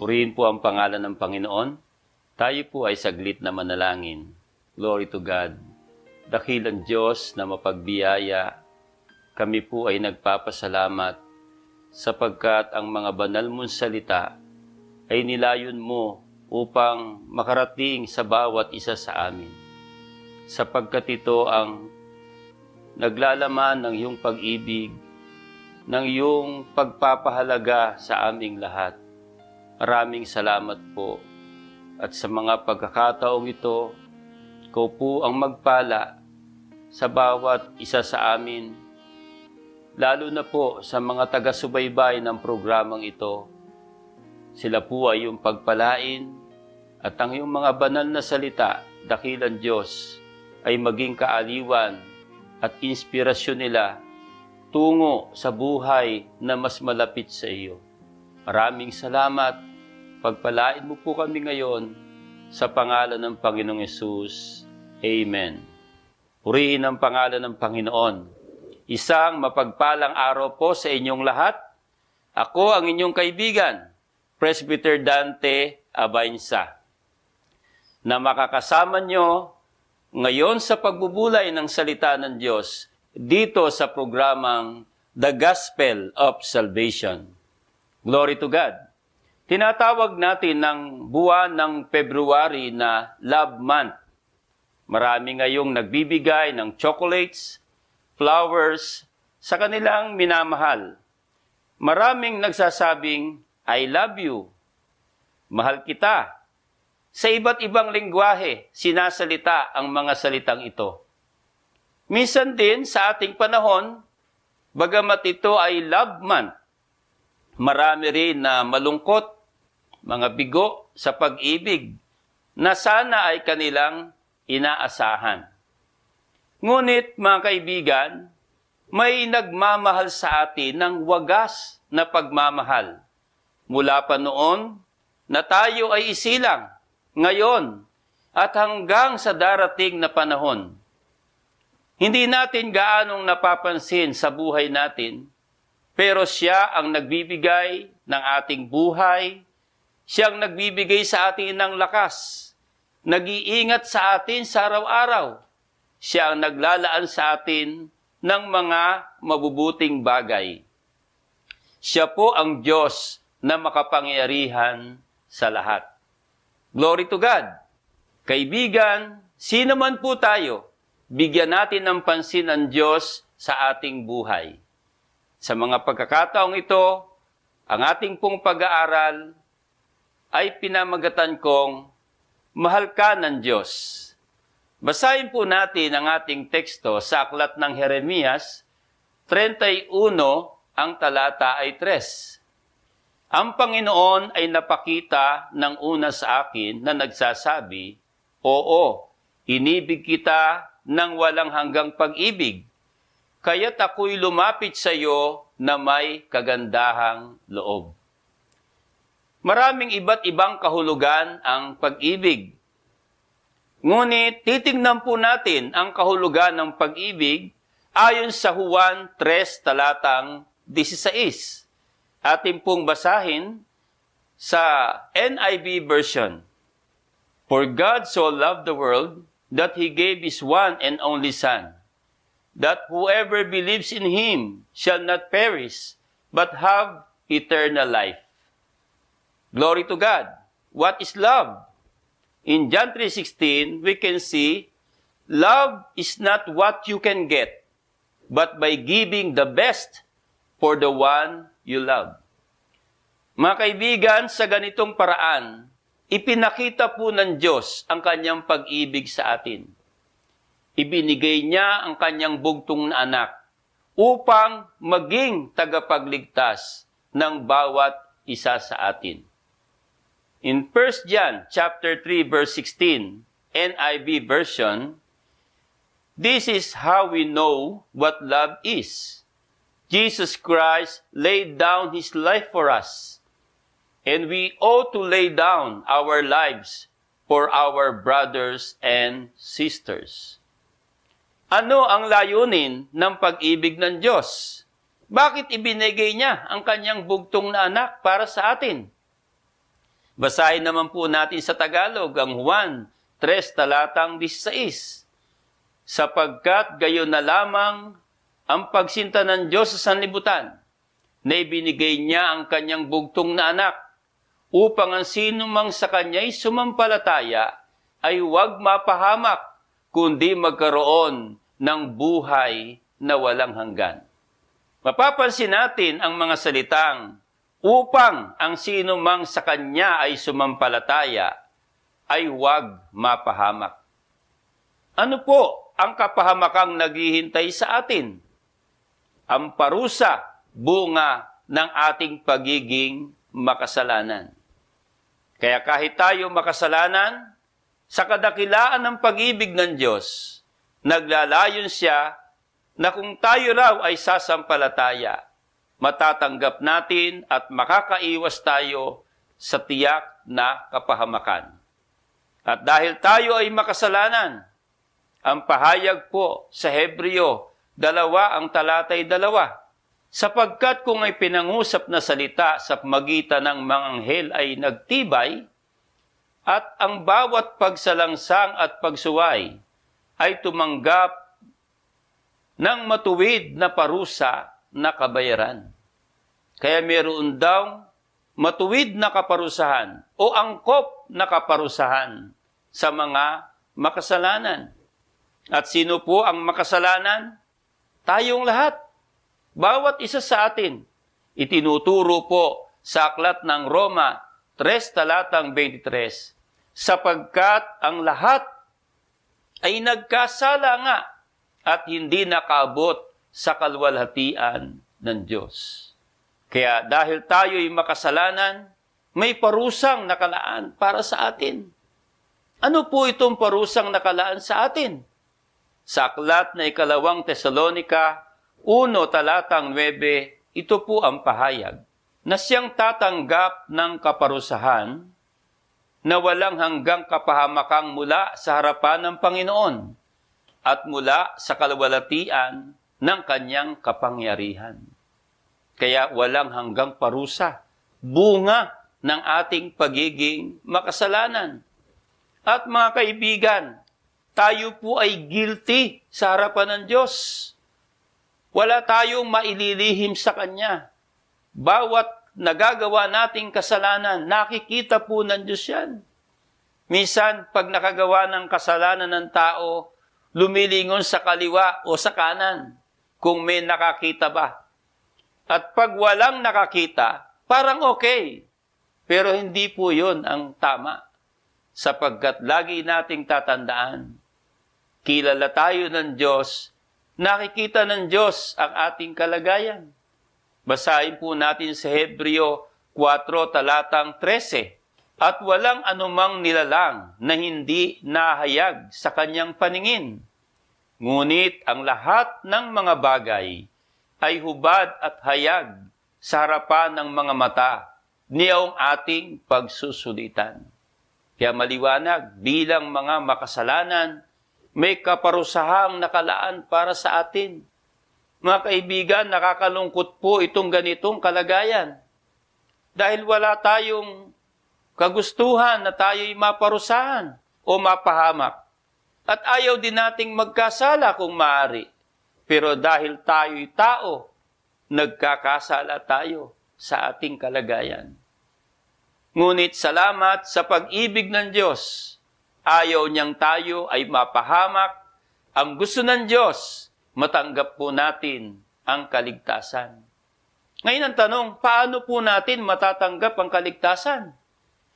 Purihin po ang pangalan ng Panginoon. Tayo po ay saglit na manalangin. Glory to God. Dakilang Diyos na mapagbiyaya, kami po ay nagpapasalamat sapagkat ang mga banal mong salita ay nilayon mo upang makarating sa bawat isa sa amin. Sapagkat ito ang naglalaman ng iyong pag-ibig, ng iyong pagpapahalaga sa aming lahat. Maraming salamat po. At sa mga pagkakataong ito, ikaw po ang magpala sa bawat isa sa amin, lalo na po sa mga taga-subaybay ng programang ito. Sila po ay yung pagpalain at ang iyong mga banal na salita, dakilang Diyos, ay maging kaaliwan at inspirasyon nila tungo sa buhay na mas malapit sa iyo. Maraming salamat. Pagpalain mo po kami ngayon sa pangalan ng Panginoong Hesus. Amen. Purihin ang pangalan ng Panginoon. Isang mapagpalang araw po sa inyong lahat. Ako ang inyong kaibigan, Presbyter Dante Abainsa, na makakasama nyo ngayon sa pagbubulay ng salita ng Diyos dito sa programang The Gospel of Salvation. Glory to God. Tinatawag natin ng buwan ng February na Love Month. Marami ngayong nagbibigay ng chocolates, flowers sa kanilang minamahal. Maraming nagsasabing, I love you, mahal kita. Sa iba't ibang lengguwahe, sinasalita ang mga salitang ito. Minsan din sa ating panahon, bagamat ito ay Love Month, marami rin na malungkot, mga bigo sa pag-ibig na sana ay kanilang inaasahan. Ngunit mga kaibigan, may nagmamahal sa atin ng wagas na pagmamahal. Mula pa noon na tayo ay isilang, ngayon at hanggang sa darating na panahon. Hindi natin gaanong napapansin sa buhay natin, pero siya ang nagbibigay ng ating buhay, siyang nagbibigay sa atin ng lakas, nag-iingat sa atin sa araw-araw, siya ang naglalaan sa atin ng mga mabubuting bagay. Siya po ang Diyos na makapangyarihan sa lahat. Glory to God! Kaibigan, sino man po tayo, bigyan natin ng pansin ang Diyos sa ating buhay. Sa mga pagkakataong ito, ang ating pong pag-aaral ay pinamagatan kong Mahal Ka ng Diyos. Basahin po natin ang ating teksto sa aklat ng Jeremias 31, ang talata ay 3. Ang Panginoon ay napakita ng una sa akin na nagsasabi, Oo, inibig kita ng walang hanggang pag-ibig, kaya't ako'y lumapit sa iyo na may kagandahang loob. Maraming iba't ibang kahulugan ang pag-ibig. Ngunit titingnan po natin ang kahulugan ng pag-ibig ayon sa Juan 3 talatang 16. Atin pong basahin sa NIV version. For God so loved the world that He gave His one and only Son, that whoever believes in Him shall not perish, but have eternal life. Glory to God. What is love? In John 3:16, we can see, love is not what you can get, but by giving the best for the one you love. Mga kaibigan, sa ganitong paraan, ipinakita po ng Diyos ang kanyang pag-ibig sa atin. Ibinigay niya ang kanyang bugtong na anak upang maging tagapagligtas ng bawat isa sa atin. In 1 John chapter 3 verse 16, NIV version, this is how we know what love is. Jesus Christ laid down His life for us, and we ought to lay down our lives for our brothers and sisters. Ano ang layunin ng pag-ibig ng Diyos? Bakit ibinigay niya ang kanyang bugtong na anak para sa atin? Basahin naman po natin sa Tagalog ang Juan 3 talatang 16. Sapagkat gayon na lamang ang pagsinta ng Diyos sa sanlibutan, na ibinigay niya ang kanyang bugtong na anak, upang ang sino mang sa kanya'y sumampalataya ay huwag mapahamak, kundi magkaroon ng buhay na walang hanggan. Mapapansin natin ang mga salitang, upang ang sino mang sa kanya ay sumampalataya ay huwag mapahamak. Ano po ang kapahamakang naghihintay sa atin? Ang parusa, bunga ng ating pagiging makasalanan. Kaya kahit tayo makasalanan, sa kadakilaan ng pag-ibig ng Diyos, naglalayon siya na kung tayo raw ay sasampalataya, matatanggap natin at makakaiwas tayo sa tiyak na kapahamakan. At dahil tayo ay makasalanan, ang pahayag po sa Hebreo 2 ang talatay 2, sapagkat kung ay pinangusap na salita sa magitan ng mga anghel ay nagtibay, at ang bawat pagsalangsang at pagsuway ay tumanggap ng matuwid na parusa na kabayaran. Kaya meron daw matuwid na kaparusahan o angkop na kaparusahan sa mga makasalanan. At sino po ang makasalanan? Tayong lahat. Bawat isa sa atin. Itinuturo po sa aklat ng Roma 3 talatang 23, sapagkat ang lahat ay nagkasala nga at hindi nakaabot sa kaluwalhatian ng Diyos. Kaya dahil tayo ay makasalanan, may parusang nakalaan para sa atin. Ano po itong parusang nakalaan sa atin? Sa aklat na 2 Tesalonica 1 talatang 9, ito po ang pahayag, na siyang tatanggap ng kaparusahan na walang hanggang kapahamakang mula sa harapan ng Panginoon at mula sa kaluwalhatian ng kanyang kapangyarihan. Kaya walang hanggang parusa, bunga ng ating pagiging makasalanan. At mga kaibigan, tayo po ay guilty sa harapan ng Diyos. Wala tayong maililihim sa Kanya. Bawat nagagawa nating kasalanan, nakikita po ng Diyos yan. Minsan, pag nakagawa ng kasalanan ng tao, lumilingon sa kaliwa o sa kanan, kung may nakakita ba. At pag walang nakakita, parang okay. Pero hindi po yun ang tama. Sapagkat lagi nating tatandaan, kilala tayo ng Diyos, nakikita ng Diyos ang ating kalagayan. Basahin po natin sa Hebreo 4 talatang 13. At walang anumang nilalang na hindi nahayag sa kanyang paningin. Ngunit ang lahat ng mga bagay ay hubad at hayag sa harapan ng mga mata niyong ating pagsusulitan. Kaya maliwanag, bilang mga makasalanan, may kaparusahang nakalaan para sa atin. Mga kaibigan, nakakalungkot po itong ganitong kalagayan. Dahil wala tayong kagustuhan na tayo'y maparusahan o mapahamak. At ayaw din nating magkasala kung maaari. Pero dahil tayo'y tao, nagkakasala tayo sa ating kalagayan. Ngunit salamat sa pag-ibig ng Diyos, ayaw niyang tayo ay mapahamak. Ang gusto ng Diyos, matanggap po natin ang kaligtasan. Ngayon ang tanong, paano po natin matatanggap ang kaligtasan?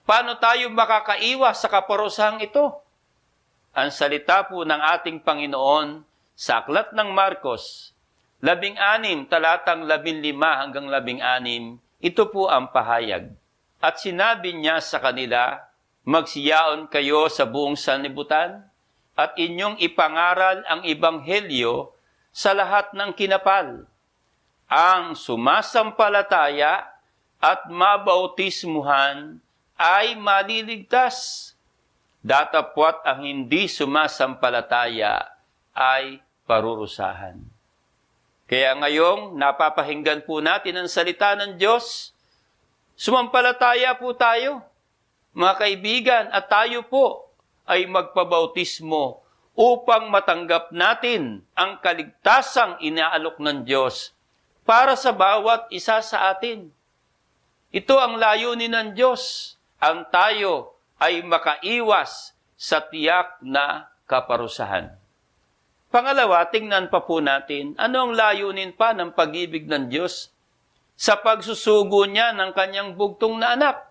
Paano tayo makakaiwas sa kaparusahang ito? Ang salita po ng ating Panginoon sa aklat ng Marcos, 16 talatang 15 hanggang 16, ito po ang pahayag. At sinabi niya sa kanila, magsiyaon kayo sa buong sanlibutan at inyong ipangaral ang ebanghelyo sa lahat ng kinapal. Ang sumasampalataya at mabautismuhan ay maliligtas. Datapwat ang hindi sumasampalataya ay parurusahan. Kaya ngayong napapahinggan po natin ang salita ng Diyos, sumampalataya po tayo. mga kaibigan, at tayo po ay magpabautismo upang matanggap natin ang kaligtasang inaalok ng Diyos para sa bawat isa sa atin. Ito ang layunin ng Diyos, ang tayo ay makaiwas sa tiyak na kaparusahan. Pangalawa, tingnan pa po natin, ano ang layunin pa ng pag-ibig ng Diyos sa pagsusugo niya ng kanyang bugtong na anak?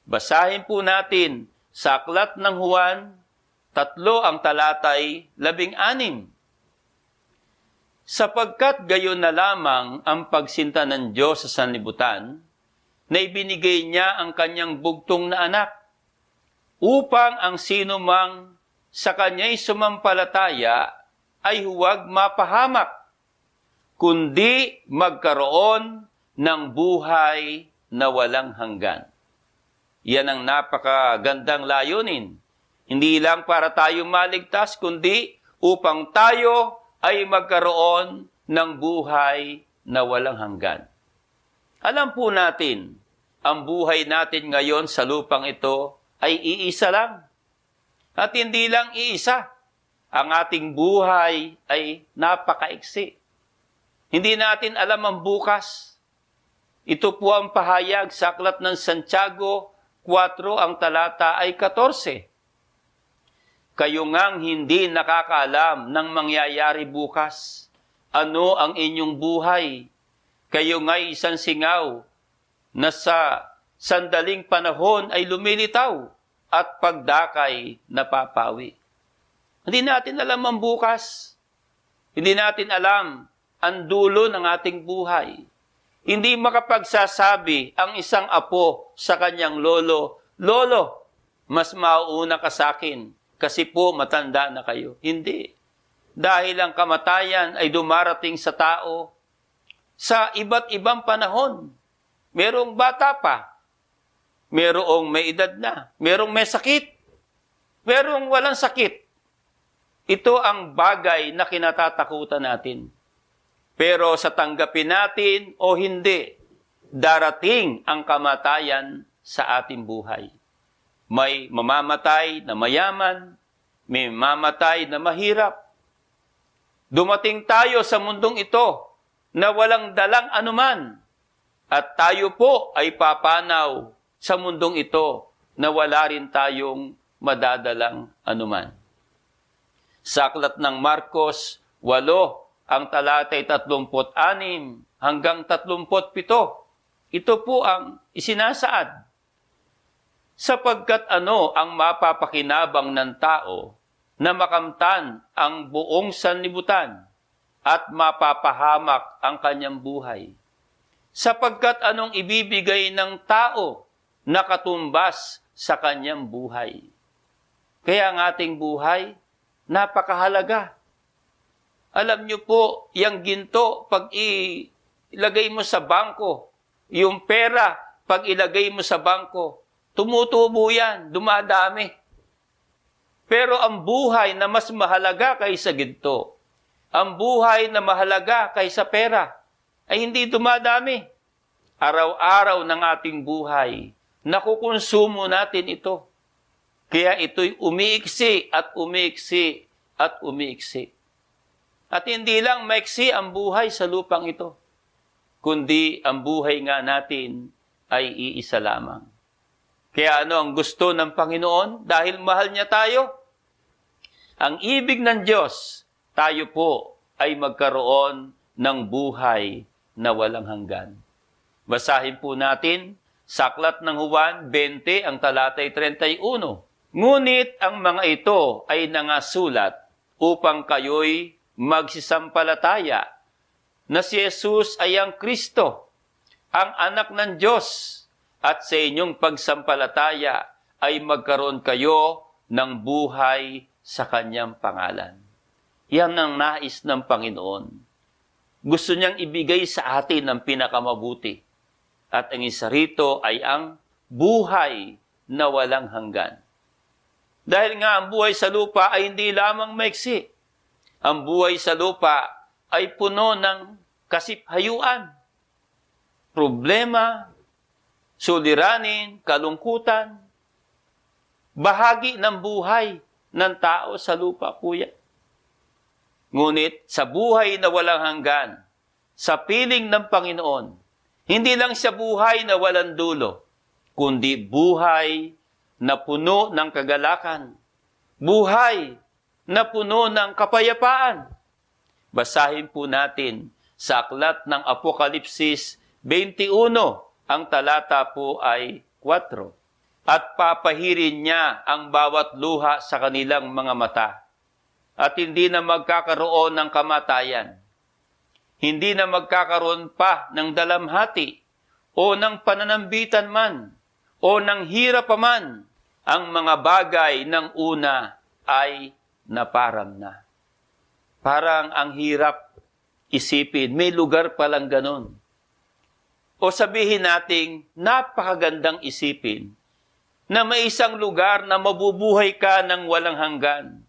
Basahin po natin sa aklat ng Juan, 3 ang talatay 16. Sapagkat gayon na lamang ang pagsinta ng Diyos sa sanlibutan, na ibinigay niya ang kanyang bugtong na anak, upang ang sino mang sa kanya'y sumampalataya ay huwag mapahamak, kundi magkaroon ng buhay na walang hanggan. Yan ang napakagandang layunin. Hindi lang para tayo maligtas, kundi upang tayo ay magkaroon ng buhay na walang hanggan. Alam po natin, ang buhay natin ngayon sa lupang ito ay iisa lang. At hindi lang iisa. Ang ating buhay ay napakaiksi. Hindi natin alam ang bukas. Ito po ang pahayag sa aklat ng Santiago 4 ang talata ay 14. Kayo ngang hindi nakakaalam ng mangyayari bukas. Ano ang inyong buhay? Kayo nga'y isang singaw na sa sandaling panahon ay lumilitaw at pagdakay napapawi. Hindi natin alam ang bukas. Hindi natin alam ang dulo ng ating buhay. Hindi makapagsasabi ang isang apo sa kanyang lolo, "Lolo, mas mauuna ka sa akin kasi po matanda na kayo." Hindi. Dahil ang kamatayan ay dumarating sa tao sa iba't ibang panahon. Merong bata pa, merong may edad na, merong may sakit, merong walang sakit. Ito ang bagay na kinatatakutan natin. Pero sa tanggapin natin o hindi, darating ang kamatayan sa ating buhay. May mamamatay na mayaman, may mamamatay na mahirap. Dumating tayo sa mundong ito na walang dalang anuman, at tayo po ay papanaw sa mundong ito na wala rin tayong madadalang anuman. Sa aklat ng Marcos 8, ang talatay 36 hanggang 37, ito po ang isinasaad. Sapagkat ano ang mapapakinabang ng tao na makamtan ang buong sanlibutan at mapapahamak ang kanyang buhay? Sapagkat anong ibibigay ng tao na katumbas sa kanyang buhay? Kaya ang ating buhay, napakahalaga. Alam niyo po, yung ginto, pag ilagay mo sa bangko, yung pera, pag ilagay mo sa bangko, tumutubo yan, dumadami. Pero ang buhay na mas mahalaga kaysa ginto, ang buhay na mahalaga kaysa pera, ay hindi dumadami. Araw-araw ng ating buhay, nakukonsumo natin ito. Kaya ito'y umiiksi at umiiksi at umiiksi. At hindi lang maiksi ang buhay sa lupang ito, kundi ang buhay nga natin ay iisa lamang. Kaya ano ang gusto ng Panginoon? Dahil mahal niya tayo, ang ibig ng Diyos, tayo po ay magkaroon ng buhay na walang hanggan. Basahin po natin sa aklat ng Juan 20, ang talatay 31. Ngunit ang mga ito ay nangasulat upang kayo'y magsisampalataya na si Jesus ay ang Kristo, ang anak ng Diyos, at sa inyong pagsampalataya ay magkaroon kayo ng buhay sa kanyang pangalan. Yan ang nais ng Panginoon. Gusto niyang ibigay sa atin ang pinakamabuti. At ang isa rito ay ang buhay na walang hanggan. Dahil nga ang buhay sa lupa ay hindi lamang maiksi. Ang buhay sa lupa ay puno ng kasiphayuan, problema, suliranin, kalungkutan, Bahagi ng buhay ng tao sa lupa po yan. Ngunit sa buhay na walang hanggan, sa piling ng Panginoon, hindi lang siya buhay na walang dulo, kundi buhay na puno ng kagalakan, buhay na puno ng kapayapaan. Basahin po natin sa aklat ng Apokalipsis 21, ang talata po ay 4. At papahirin niya ang bawat luha sa kanilang mga mata, at hindi na magkakaroon ng kamatayan. Hindi na magkakaroon pa ng dalamhati, o ng pananambitan man, o ng hirap pa man. Ang mga bagay ng una ay naparam na. Parang ang hirap isipin, may lugar palang ganon. O sabihin nating napakagandang isipin na may isang lugar na mabubuhay ka ng walang hanggan.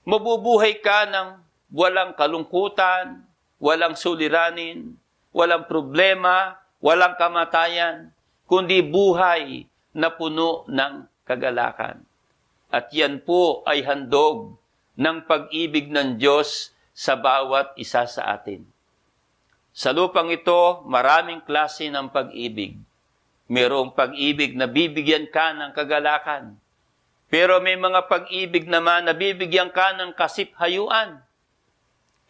Mabubuhay ka ng walang kalungkutan, walang suliranin, walang problema, walang kamatayan, kundi buhay na puno ng kagalakan. At yan po ay handog ng pag-ibig ng Diyos sa bawat isa sa atin. Sa lupang ito, maraming klase ng pag-ibig. Mayroong pag-ibig na bibigyan ka ng kagalakan. Pero may mga pag-ibig naman na bibigyan ka ng kasiphayuan.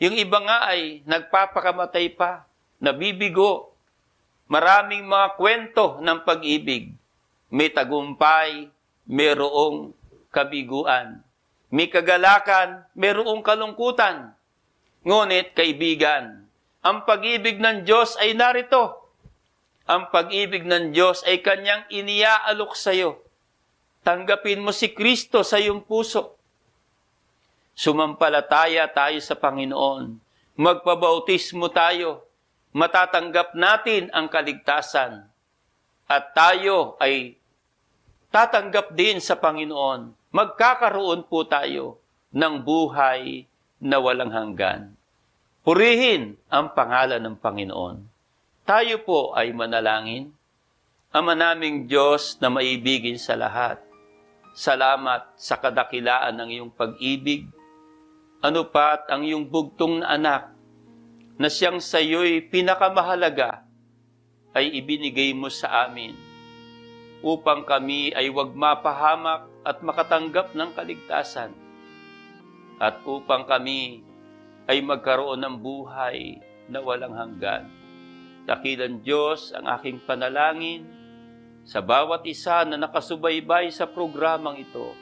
Yung iba nga ay nagpapakamatay pa, nabibigo. Maraming mga kwento ng pag-ibig. May tagumpay, mayroong kabiguan. May kagalakan, mayroong kalungkutan. Ngunit, kaibigan, ang pag-ibig ng Diyos ay narito. Ang pag-ibig ng Diyos ay Kanyang iniaalok sa iyo. Tanggapin mo si Kristo sa iyong puso. Sumampalataya tayo sa Panginoon. Magpabautismo tayo. Matatanggap natin ang kaligtasan. At tayo ay tatanggap din sa Panginoon. Magkakaroon po tayo ng buhay na walang hanggan. Purihin ang pangalan ng Panginoon. Tayo po ay manalangin. Ama naming Diyos na maibigin sa lahat, salamat sa kadakilaan ng iyong pag-ibig. Ano pat ang iyong bugtong na anak na siyang sa iyo'y pinakamahalaga ay ibinigay mo sa amin upang kami ay huwag mapahamak at makatanggap ng kaligtasan at upang kami ay magkaroon ng buhay na walang hanggan. Dakilang Diyos ang aking panalangin sa bawat isa na nakasubaybay sa programang ito.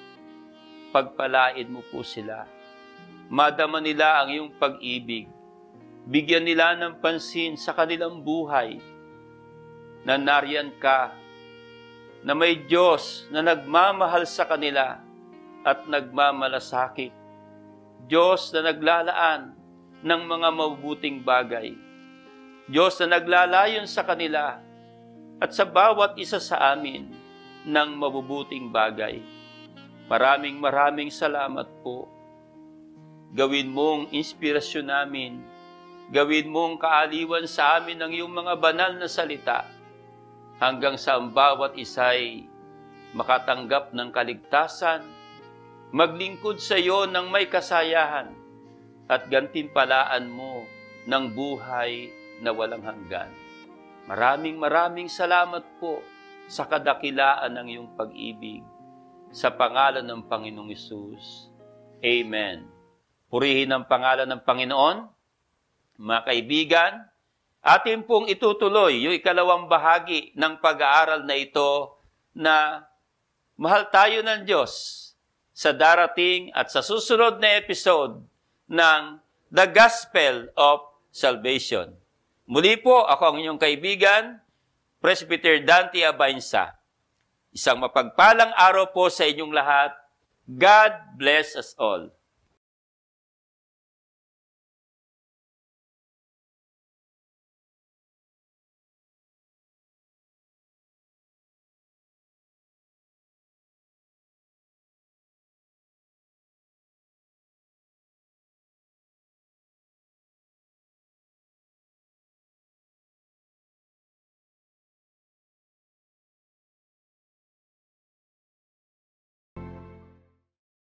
Pagpalain mo po sila. Madama nila ang iyong pag-ibig. Bigyan nila ng pansin sa kanilang buhay na nariyan ka, na may Diyos na nagmamahal sa kanila at nagmamalasakit. Diyos na naglalaan ng mga mabubuting bagay. Diyos na naglalayon sa kanila at sa bawat isa sa amin ng mabubuting bagay. Maraming salamat po. Gawin mong inspirasyon namin. Gawin mong kaaliwan sa amin ng iyong mga banal na salita hanggang sa ang bawat isa'y makatanggap ng kaligtasan, maglingkod sa iyo ng may kasayahan at gantimpalaan mo ng buhay na walang hanggan. Maraming salamat po sa kadakilaan ng iyong pag-ibig. Sa pangalan ng Panginoong Hesus. Amen. Purihin ang pangalan ng Panginoon. Mga kaibigan, atin pong itutuloy yung ikalawang bahagi ng pag-aaral na ito na mahal tayo ng Diyos sa darating at sa susunod na episode ng The Gospel of Salvation. Muli po, ako ang inyong kaibigan, Presbyter Dante Abainsa. Isang mapagpalang araw po sa inyong lahat. God bless us all.